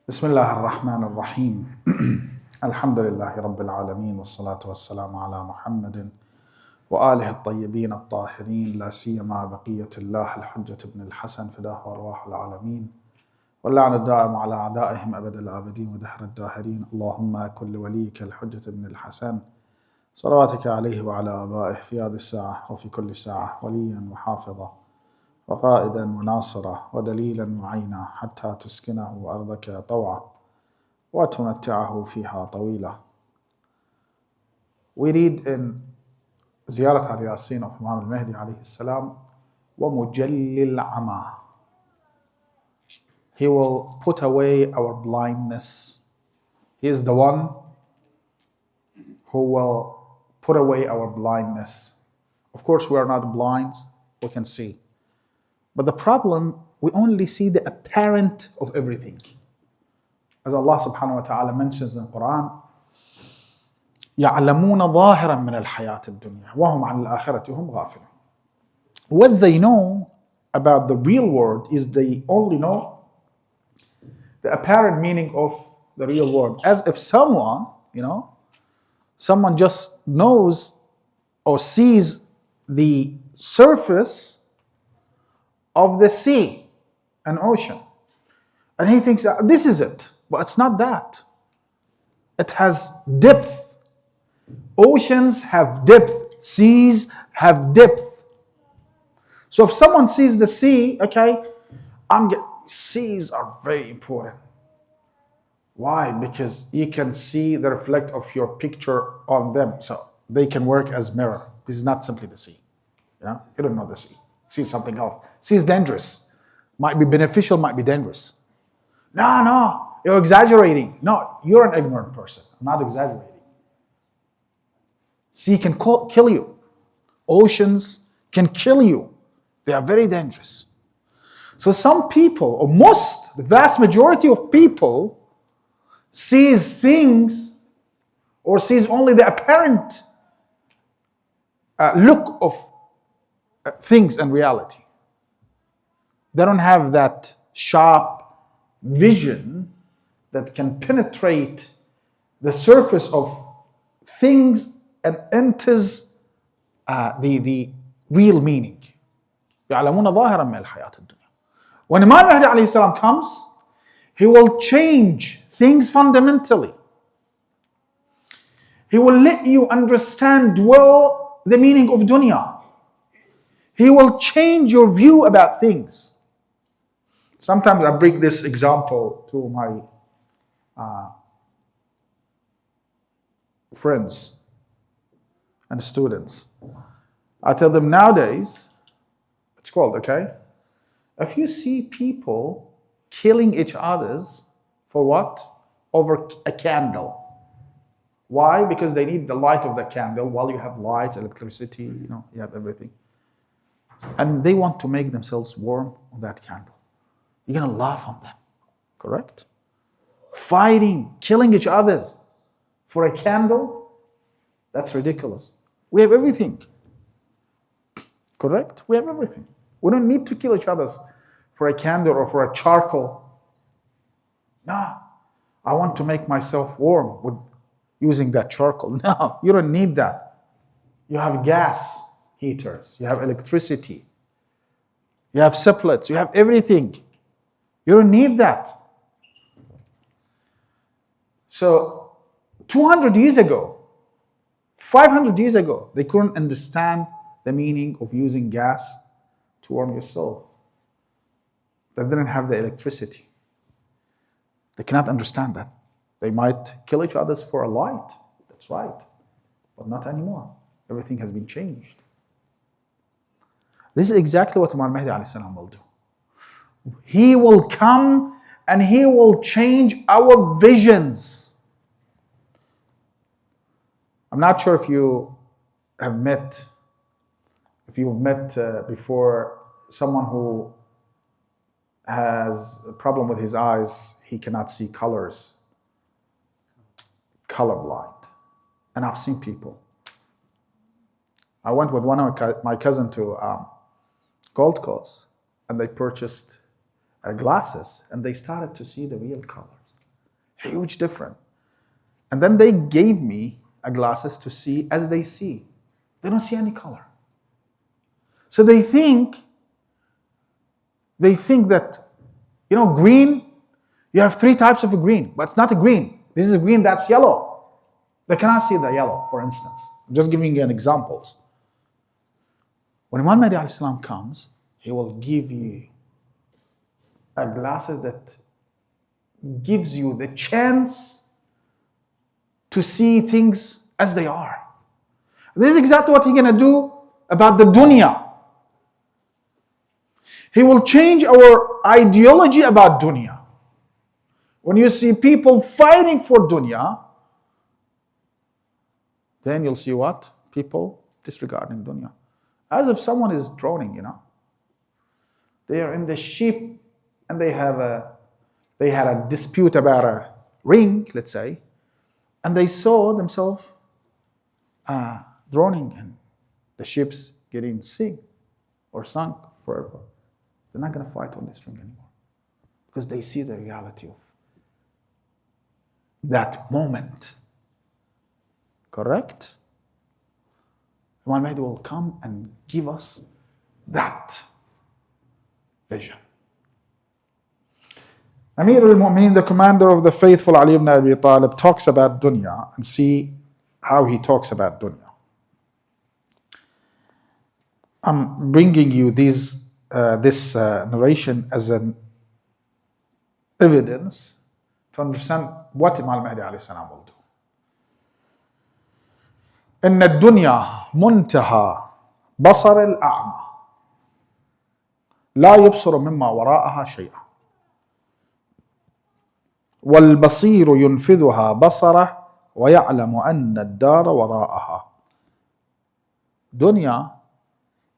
بسم الله الرحمن الرحيم الحمد لله رب العالمين والصلاة والسلام على محمد وآله الطيبين الطاهرين لا سيما بقية الله الحجة بن الحسن فداه أرواح العالمين واللعن الدائم على أعدائهم أبد الآبدين ودهر الداهرين. اللهم كن وليك الحجة بن الحسن صلواتك عليه وعلى آبائه في هذه الساعة وفي كل ساعة وليا وحافظا وقائدا وناصرا ودليلا معينا حتى تسكنه أرضك طوعا وتمتعه فيها طويلا. We read in زيارة الياسين of Imam Mahdi عليه السلام ومجلي العمى. He will put away our blindness. He is the one who will put away our blindness. Of course, we are not blind, we can see. But the problem, we only see the apparent of everything. As Allah subhanahu wa ta'ala mentions in the Quran, يَعْلَمُونَ ظَاهِرًا مِنَ الْحَيَاةِ الدُّنْيَا وَهُمْ عَنِ الْآخِرَةِ هُمْ غَافِلُونَ. What they know about the real world is they only know the apparent meaning of the real world. As if someone, someone just knows or sees the surface of the sea and ocean. And he thinks this is it, but it's not that. It has depth. Oceans have depth. Seas have depth. So if someone sees the sea, seas are very important. Why? Because you can see the reflect of your picture on them. So they can work as mirror. This is not simply the sea. You don't know the sea. Sea is something else. Sea is dangerous. Might be beneficial, might be dangerous. No, you're exaggerating. No, you're an ignorant person. I'm not exaggerating. Sea can kill you. Oceans can kill you. They are very dangerous. So some people, or the vast majority of people, sees things or sees only the apparent look of things and reality. They don't have that sharp vision that can penetrate the surface of things and enters the real meaning. يعلمون ظاهرا من الحياة الدنيا. When Imam Mahdi عليه السلام comes, he will change things fundamentally. He will let you understand well the meaning of dunya. He will change your view about things. Sometimes I bring this example to my friends and students. I tell them nowadays, it's called, if you see people killing each others for what? Over a candle. Why? Because they need the light of the candle. While you have lights, electricity, you have everything. And they want to make themselves warm on that candle. You're going to laugh on them, correct? Fighting, killing each other for a candle, that's ridiculous. We have everything, correct? We have everything. We don't need to kill each other for a candle or for a charcoal. No, I want to make myself warm with using that charcoal. No, you don't need that. You have gas heaters, you have electricity, you have separates, you have everything. You don't need that. So 200 years ago, 500 years ago, they couldn't understand the meaning of using gas to warm yourself. They didn't have the electricity. They cannot understand that. They might kill each other for a light. That's right. But not anymore. Everything has been changed. This is exactly what Imam Mahdi alayhi salam will do. He will come and he will change our visions. I'm not sure if you've met before someone who has a problem with his eyes. He cannot see colors, colorblind. And I've seen people. I went with one of my cousin to Gold Coast, and they purchased glasses, and they started to see the real colors. Huge difference. And then they gave me a glasses to see as they see. They don't see any color. So they think that, green, you have 3 types of a green, but it's not a green. This is a green that's yellow. They cannot see the yellow, for instance. I'm just giving you an examples. When Imam Mahdi alayhi salam comes, he will give you a glasses that gives you the chance to see things as they are. This is exactly what he's going to do about the dunya. He will change our ideology about dunya. When you see people fighting for dunya, then you'll see what? People disregarding dunya. As if someone is drowning, They are in the ship and they had a dispute about a ring, let's say, and they saw themselves drowning and the ship's getting sink or sunk forever. They're not going to fight on this ring anymore because they see the reality of that moment. Correct? Imam Mahdi will come and give us that vision. Amir al-Mu'mineen, the commander of the faithful, Ali ibn Abi Talib, talks about dunya, and see how he talks about dunya. I'm bringing you this narration as an evidence to understand what Imam Mahdi alayhi salam will do. إن الدنيا منتهى بصر الأعمى لا يبصر مما وراءها شيئا والبصير ينفذها بصره ويعلم أن الدار وراءها. Dunya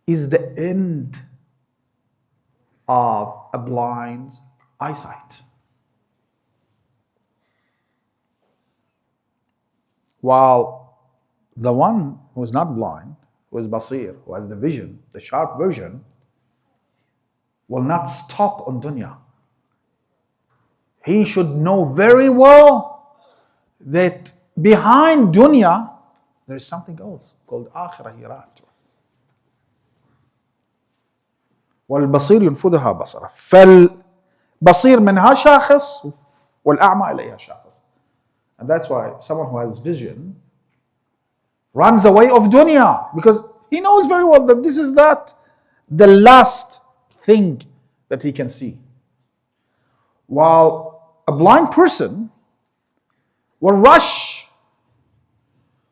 is the end of a blind eyesight. While the one who is not blind, who is basir, who has the vision, the sharp vision, will not stop on dunya. He should know very well that behind dunya there is something else called akhirah, hereafter. والبصير ينفذها بصره فالبصير منها شاخص والأعمى إليها شاخص. And that's why someone who has vision runs away of dunya, because he knows very well that this is the last thing that he can see. While a blind person will rush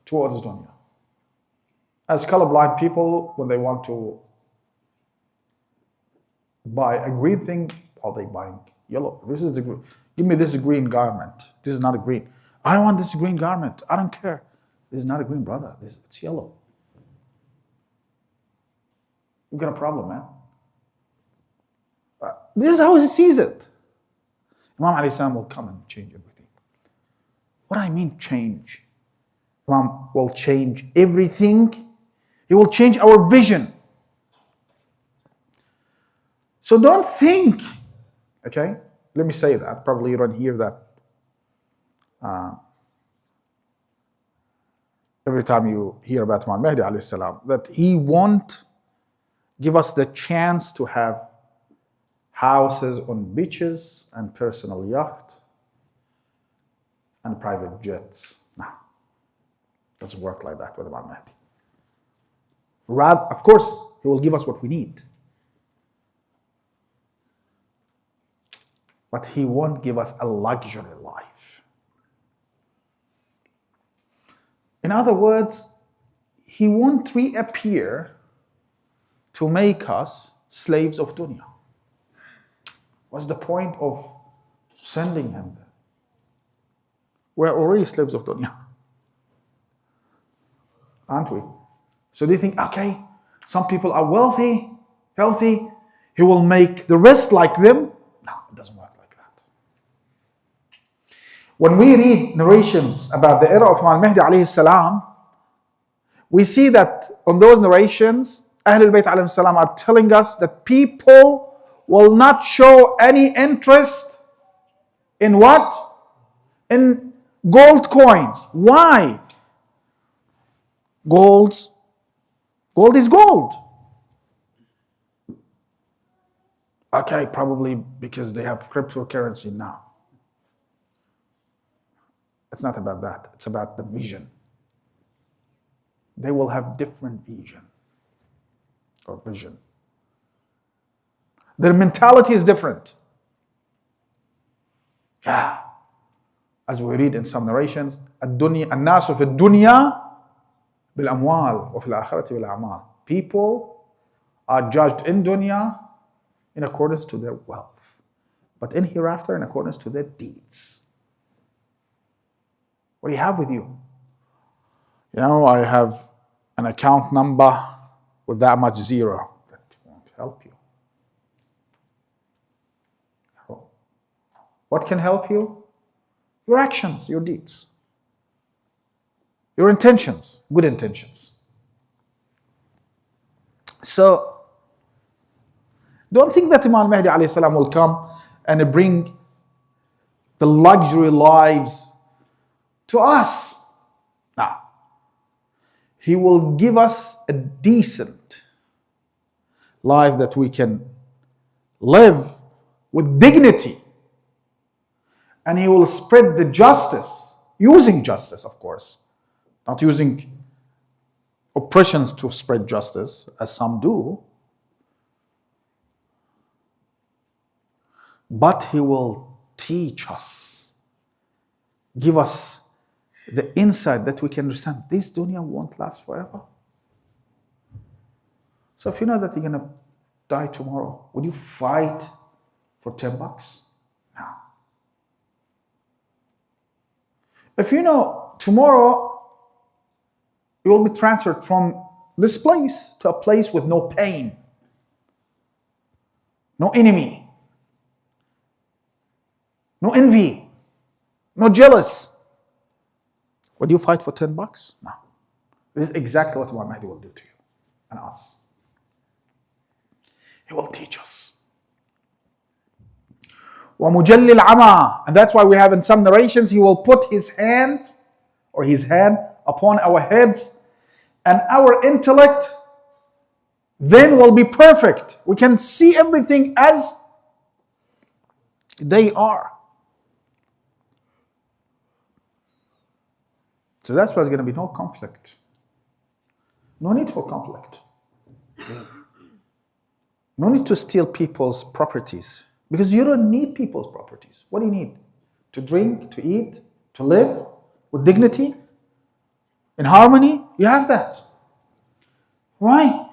towards dunya. As colorblind people, when they want to buy a green thing, are they buying yellow? This is the green. Give me this green garment. This is not a green. I want this green garment. I don't care. This is not a green, brother. It's yellow. You've got a problem, man. This is how he sees it. Imam alayhi salam will come and change everything. What do I mean change? Imam will change everything. He will change our vision. So don't think, okay? Let me say that. Probably you don't hear that every time you hear about Imam Mahdi alayhi salam, that he won't give us the chance to have houses on beaches and personal yacht and private jets. No, it doesn't work like that with Imam Mahdi. Rather, of course, he will give us what we need, but he won't give us a luxury life. In other words, he won't reappear to make us slaves of dunya. What's the point of sending him there? We're already slaves of dunya, aren't we? So do you think, okay, some people are wealthy, healthy, he will make the rest like them? No, it doesn't work like that. When we read narrations about the era of Imam Mahdi alayhi salam, we see that on those narrations, Ahlul Bayt alayhi salam are telling us that people will not show any interest in what? in gold coins. Why? Gold is gold. Okay, probably because they have cryptocurrency now. It's not about that. It's about the vision. They will have different vision. Their mentality is different. Yeah. As we read in some narrations, الناس في الدنيا بالأموال وفي الآخرة بالأعمال. People are judged in dunya in accordance to their wealth, but in hereafter in accordance to their deeds. What do you have with you? I have an account number with that much zero. That won't help you. What can help you? Your actions, your deeds. Your intentions, good intentions. So, don't think that Imam Mahdi alayhi salam will come and bring the luxury lives to us. No. He will give us a decent life that we can live with dignity. And he will spread the justice, using justice, of course, not using oppressions to spread justice, as some do. But he will teach us, give us the insight that we can understand this dunya won't last forever. So if you know that you're going to die tomorrow, would you fight for $10? No. If you know tomorrow you will be transferred from this place to a place with no pain, no enemy, no envy, no jealous, would you fight for $10? No. This is exactly what Imam Mahdi will do to you and us. He will teach us. وَمُجَلِّ الْعَمَى. And that's why we have in some narrations, he will put his hand upon our heads, and our intellect then will be perfect. We can see everything as they are. So that's why there's going to be no conflict. No need for conflict. No need to steal people's properties, because you don't need people's properties. What do you need? To drink, to eat, to live with dignity, in harmony. You have that. Why?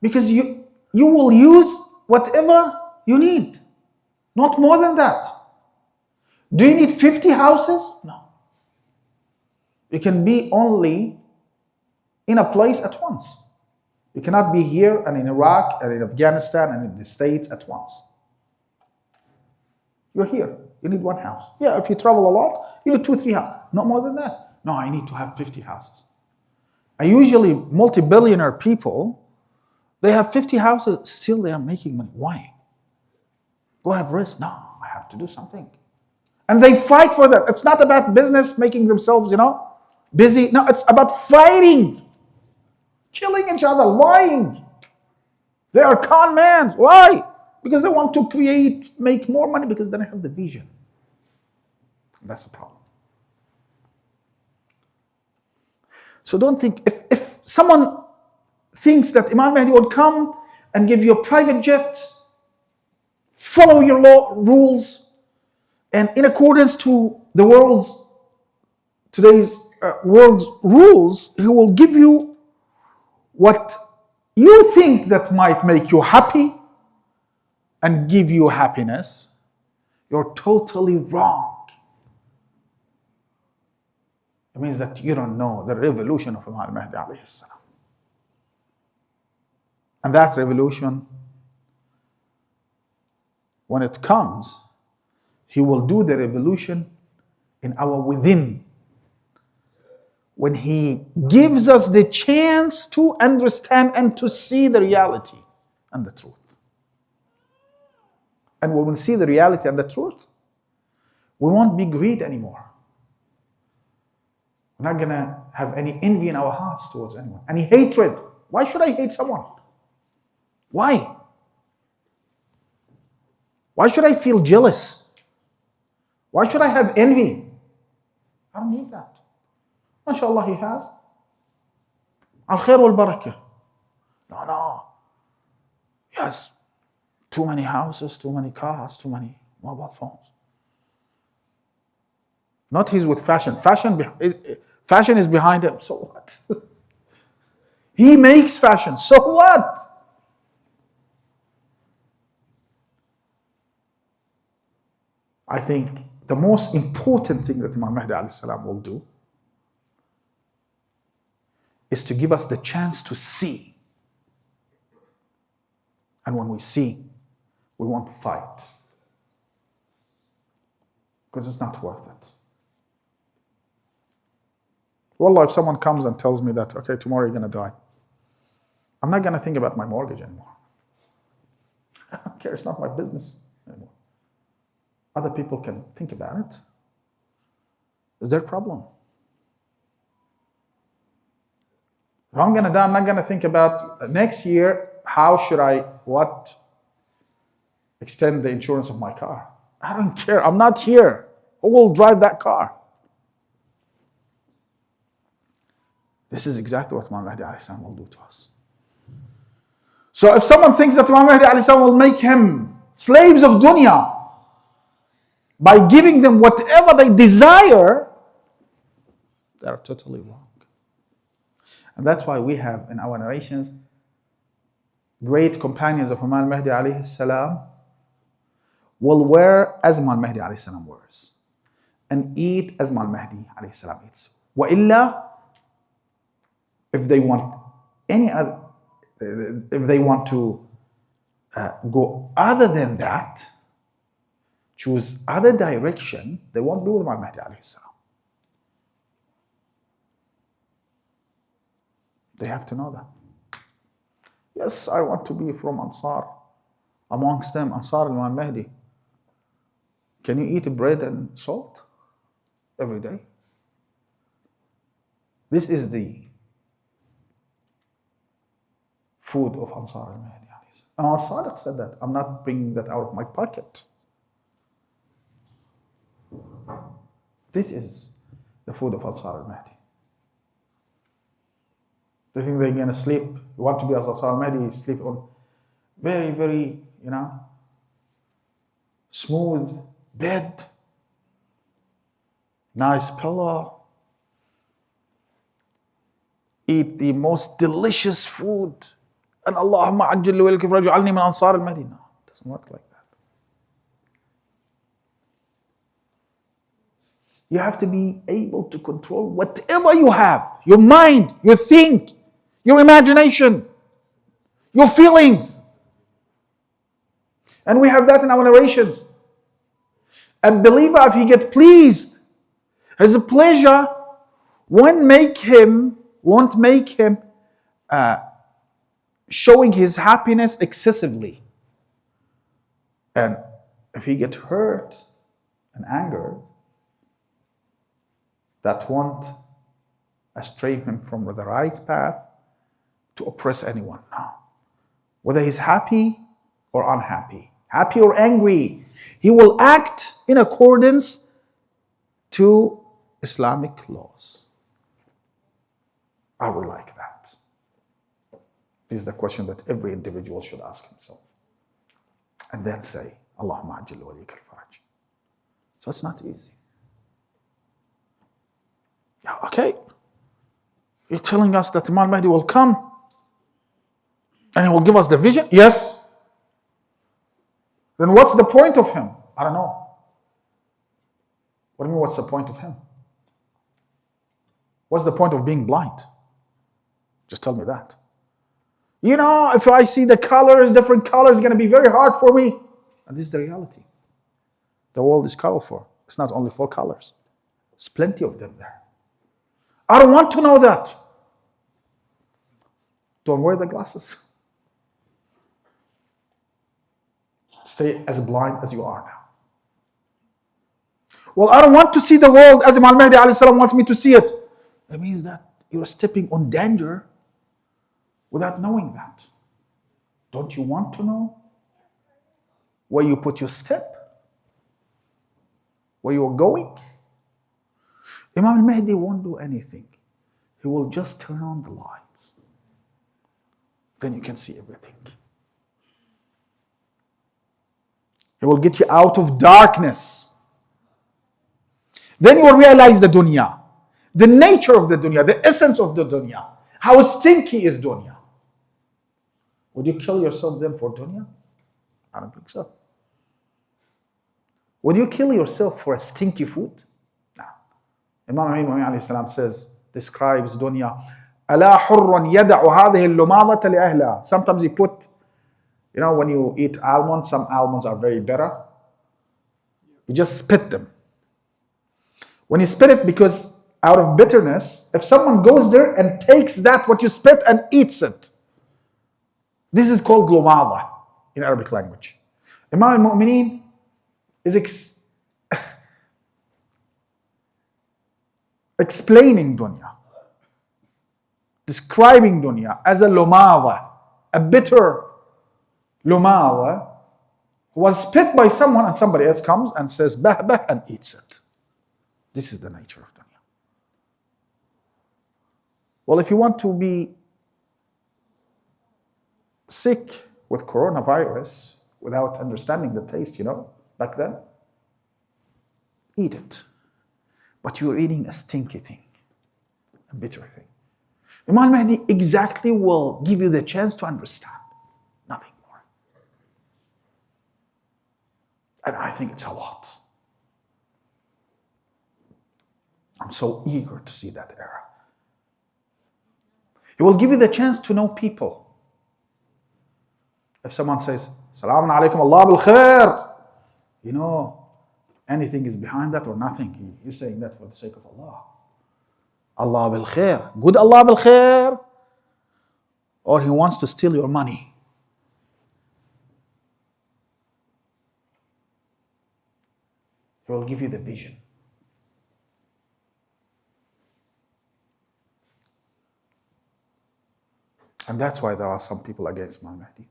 Because you will use whatever you need, not more than that. Do you need 50 houses? No. You can be only in a place at once. You cannot be here and in Iraq and in Afghanistan and in the States at once. You're here. You need one house. Yeah, if you travel a lot, you need 2, 3 houses. Not more than that. No, I need to have 50 houses. And usually multi-billionaire people, they have 50 houses, still they are making money. Why? Go have rest. No, I have to do something. And they fight for that. It's not about business, making themselves, busy. No, it's about fighting, killing each other, lying. They are con men. Why? Because they want to make more money, because they don't have the vision. That's the problem. So don't think, if someone thinks that Imam Mahdi would come and give you a private jet, follow your law rules, and in accordance to the today's world's rules, he will give you what you think that might make you happy and give you happiness, you're totally wrong. It means that you don't know the revolution of Imam Mahdi alayhi salam. And that revolution, when it comes, he will do the revolution in our within. When he gives us the chance to understand and to see the reality and the truth. And when we see the reality and the truth, we won't be greedy anymore. We're not going to have any envy in our hearts towards anyone. Any hatred. Why should I hate someone? Why? Why should I feel jealous? Why should I have envy? I don't need that. MashaAllah, he has. Al-khair wal-barakah. No. He has too many houses, too many cars, too many mobile phones. Not he's with fashion. Fashion is behind him. So what? He makes fashion. So what? I think the most important thing that Imam Mahdi alayhi salam will do is to give us the chance to see. And when we see, we won't fight. Because it's not worth it. Wallah, if someone comes and tells me that, okay, tomorrow you're going to die, I'm not going to think about my mortgage anymore. I don't care, it's not my business anymore. Other people can think about it. Is there a problem? If I'm going to die, I'm not going to think about next year, how should I, extend the insurance of my car. I don't care, I'm not here. Who will drive that car? This is exactly what Imam Mahdi alayhi salam will do to us. So if someone thinks that Imam Mahdi alayhi salam will make him slaves of dunya by giving them whatever they desire, they are totally wrong. And that's why we have in our narrations great companions of Imam Mahdi alayhi salam will wear as Imam Mahdi alayhi salam wears and eat as Imam Mahdi alayhi salam eats. وَإِلَّا if they want to go other than that, choose other direction, they won't do with Imam Mahdi alayhi salam. They have to know that. Yes, I want to be from Ansar. Amongst them, Ansar al-Imam Mahdi. Can you eat bread and salt every day? This is the food of Ansar al-Mahdi. Al-Sadiq said that. I'm not bringing that out of my pocket. This is the food of Ansar al-Mahdi. Do you think they're going to sleep? You want to be as Ansar al-Mahdi, sleep on very, very, smooth bed, nice pillow, eat the most delicious food, and Allahumma ajjal li walika faj'alni min Ansar al-Mahdi. No, it doesn't work like that. You have to be able to control whatever you have, your mind, your think, your imagination, your feelings. And we have that in our narrations. And believer, if he gets pleased, his pleasure won't make him showing his happiness excessively. And if he gets hurt and angered, that won't astray him from the right path to oppress anyone. No. Whether he's happy or unhappy, happy or angry, he will act in accordance to Islamic laws. Are we like that? This is the question that every individual should ask himself. And then say, Allahumma ajjal walika al-faraj. So it's not easy. Okay, you're telling us that Imam Mahdi will come and he will give us the vision? Yes. Then what's the point of him? I don't know. What do you mean, what's the point of him? What's the point of being blind? Just tell me that. If I see the colors, different colors, it's going to be very hard for me. And this is the reality. The world is colorful. It's not only 4 colors. There's plenty of them there. I don't want to know that. Don't wear the glasses. Stay as blind as you are now. Well, I don't want to see the world as Imam Mahdi alayhi salam wants me to see it. It means that you're stepping on danger without knowing that. Don't you want to know where you put your step? Where you're going? Imam al-Mahdi won't do anything. He will just turn on the lights. Then you can see everything. He will get you out of darkness. Then you will realize the dunya, the nature of the dunya, the essence of the dunya, how stinky is dunya. Would you kill yourself then for dunya? I don't think so. Would you kill yourself for a stinky food? No. Imam Mahdi says, describes dunya, ألا حر يدع هذه اللماضة لأهلها. Sometimes he put, when you eat almonds, some almonds are very bitter. You just spit them. When you spit it, because out of bitterness, if someone goes there and takes that, what you spit, and eats it, this is called lumada in Arabic language. Imam al-Mu'mineen is explaining dunya, describing dunya as a lumada, a bitter lumada, who was spit by someone and somebody else comes and says bah bah and eats it. This is the nature of dunya. Well, if you want to be sick with coronavirus without understanding the taste, back then, eat it. But you're eating a stinky thing, a bitter thing. Imam Mahdi exactly will give you the chance to understand. Nothing more. And I think it's a lot. I'm so eager to see that era. He will give you the chance to know people. If someone says, Salaam alaikum, Allah bil khair, anything is behind that or nothing. He's saying that for the sake of Allah. Allah bil khair. Good Allah bil khair. Or he wants to steal your money. He will give you the vision. And that's why there are some people against Imam Mahdi.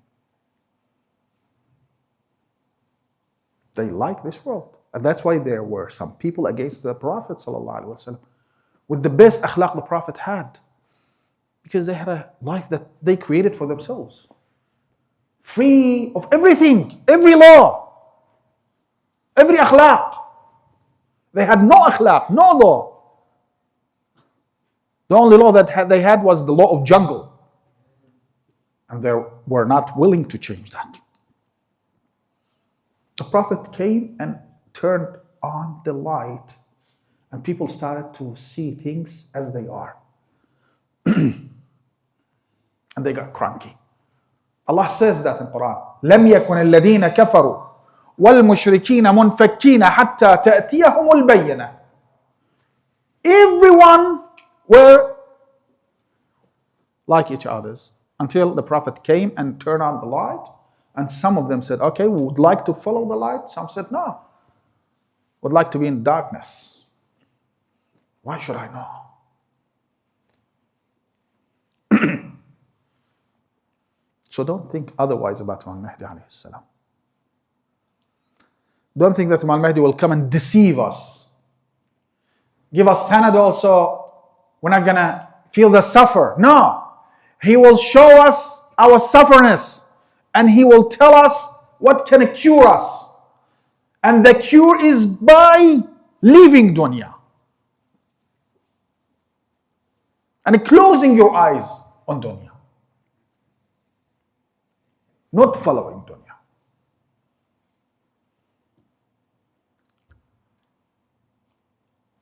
They like this world. And that's why there were some people against the Prophet ﷺ with the best akhlaq the Prophet had. Because they had a life that they created for themselves. Free of everything, every law, every akhlaq. They had no akhlaq, no law. The only law that they had was the law of jungle. And they were not willing to change that. The Prophet came and turned on the light, and people started to see things as they are. And they got cranky. Allah says that in Quran. لم يكن الذين كفروا والمشركين منفكين حتى تأتيهم البينة. Everyone were like each other's until the Prophet came and turned on the light. And some of them said, okay, we would like to follow the light. Some said, no, would like to be in darkness. Why should I know? So don't think otherwise about Imam Mahdi alayhi salam. Don't think that Imam Mahdi will come and deceive us. Give us Panadol so we're not going to feel the suffer. No. He will show us our sufferness. And he will tell us what can cure us. And the cure is by leaving dunya. And closing your eyes on dunya. Not following dunya.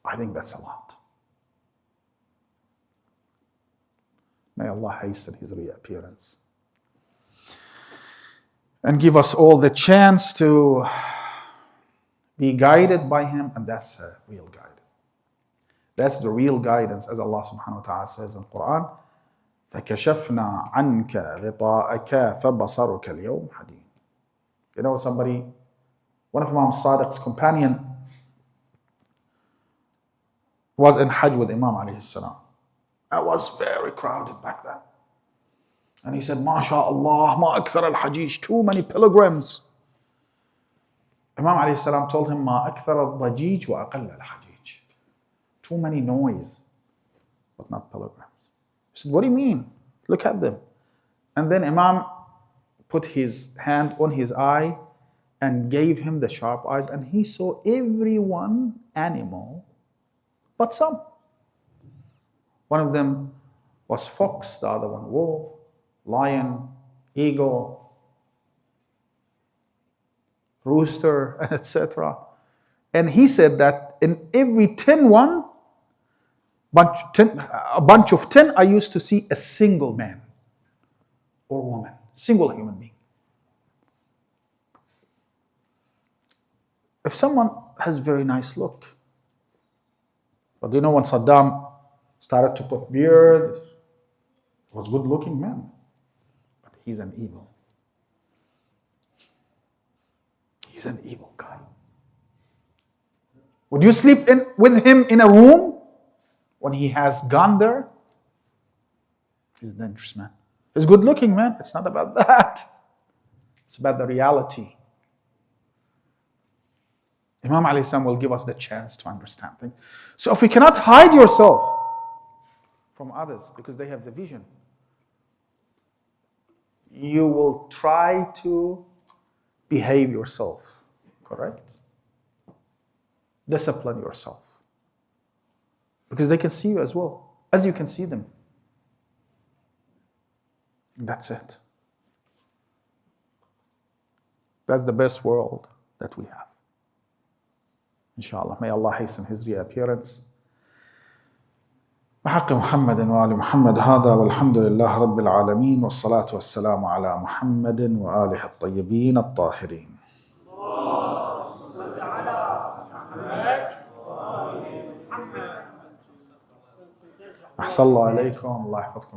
I think that's a lot. May Allah hasten his reappearance. And give us all the chance to be guided by him, and that's a real guidance. That's the real guidance, as Allah subhanahu wa ta'ala says in the Quran, فَكَشَفْنَا عَنْكَ غِطَاءَكَ فَبَصَرُكَ الْيَوْمَ حَدِيدٌ. Somebody, one of Imam Sadiq's companion was in Hajj with Imam alayhi salam. It was very crowded back then. And he said, MashaAllah, ma akthar al-hajij, too many pilgrims. Imam alayhi salam told him, ma akthar al-dajij wa aqall al-hajij. Too many noise, but not pilgrims. He said, what do you mean? Look at them. And then Imam put his hand on his eye and gave him the sharp eyes, and he saw every one animal but some. One of them was fox, the other one wolf, lion, eagle, rooster, etc. And he said that in every 10 one, a bunch of 10, I used to see a single man or woman, single human being. If someone has very nice look, but you know when Saddam started to put beard, he was good looking man, but he's an evil. He's an evil guy. Would you sleep with him in a room when he has gone there? He's a dangerous man. He's good looking man. It's not about that. It's about the reality. Imam alayhi salam will give us the chance to understand things. So if you cannot hide yourself from others because they have the vision, you will try to behave yourself, correct? Discipline yourself. Because they can see you as well, as you can see them. And that's it. That's the best world that we have. Inshallah, may Allah hasten his reappearance. بحق محمد وآل محمد هذا والحمد لله رب العالمين والصلاة والسلام على محمد وآله الطيبين الطاهرين. أحسن الله عليكم، الله يحفظكم.